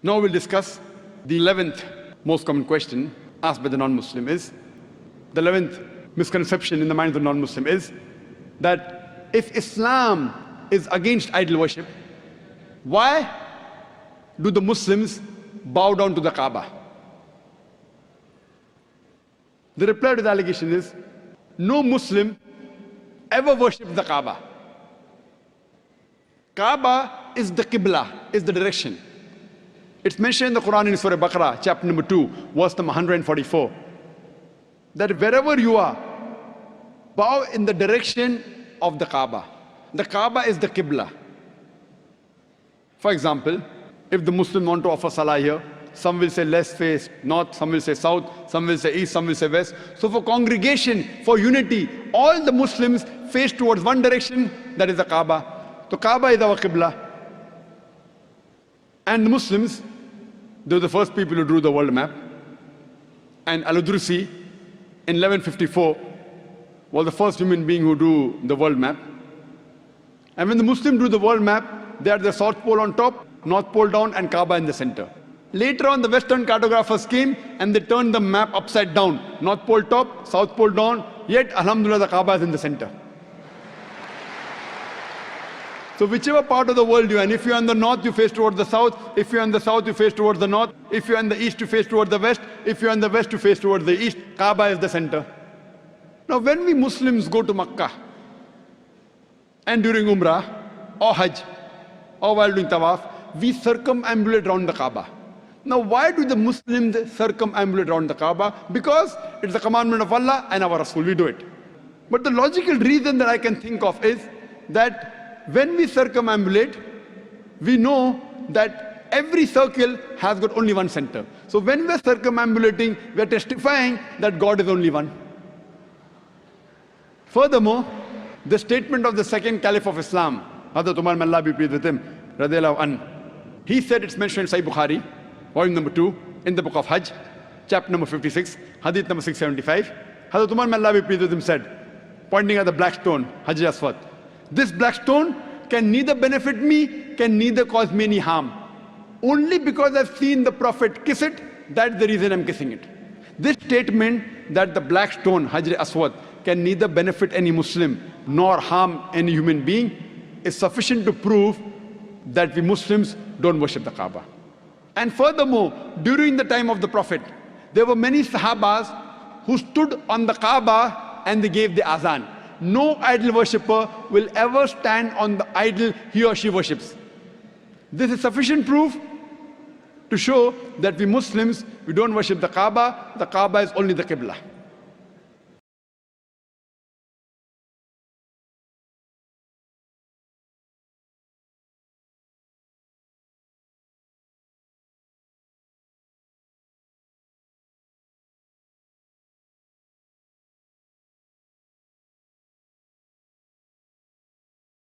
Now we'll discuss the 11th most common question asked by the non-Muslim is, the 11th misconception in the mind of the non-Muslim is that if Islam is against idol worship, why do the Muslims bow down to the Kaaba? The reply to the allegation is, no Muslim ever worships the Kaaba. Kaaba is the Qibla, is the direction. It's mentioned in the Quran in Surah Baqarah, chapter number 2, verse number 144, that wherever you are, bow in the direction of the Kaaba. The Kaaba is the Qibla. For example, if the Muslims want to offer salah here, some will say let's face north, some will say south, some will say east, some will say west. So for congregation, for unity, all the Muslims face towards one direction, that is the Kaaba. So Kaaba is our Qibla. And the Muslims, they were the first people who drew the world map. And Al-Udrusi, in 1154, was the first human being who drew the world map. And when the Muslims drew the world map, they had the South Pole on top, North Pole down, and Kaaba in the center. Later on, the Western cartographers came and they turned the map upside down. North Pole top, South Pole down, yet, alhamdulillah, the Kaaba is in the center. So whichever part of the world you're in, if you're in the north, you face towards the south. If you're in the south, you face towards the north. If you're in the east, you face towards the west. If you're in the west, you face towards the east. Kaaba is the center. Now, when we Muslims go to Makkah, and during Umrah, or Hajj, or while doing Tawaf, we circumambulate around the Kaaba. Now, why do the Muslims circumambulate around the Kaaba? Because it's the commandment of Allah and our Rasul, we do it. But the logical reason that I can think of is that when we circumambulate, we know that every circle has got only one center. So when we're circumambulating, we're testifying that God is only one. Furthermore, the statement of the second Caliph of Islam, Hazrat Umar, may Allah be pleased with him, radiallahu anhu, he said, it's mentioned in Sahih Bukhari, volume number 2, in the book of Hajj, chapter number 56, hadith number 675. Hazrat Umar, may Allah be pleased with him, said, pointing at the black stone, Hajar Aswad, this black stone can neither benefit me, can neither cause me any harm. Only because I've seen the Prophet kiss it, that's the reason I'm kissing it. This statement that the black stone, Hajar Aswad, can neither benefit any Muslim nor harm any human being is sufficient to prove that we Muslims don't worship the Kaaba. And furthermore, during the time of the Prophet, there were many Sahabas who stood on the Kaaba and they gave the azan. No idol worshipper will ever stand on the idol he or she worships. This is sufficient proof to show that we Muslims, we don't worship the Kaaba is only the Qibla.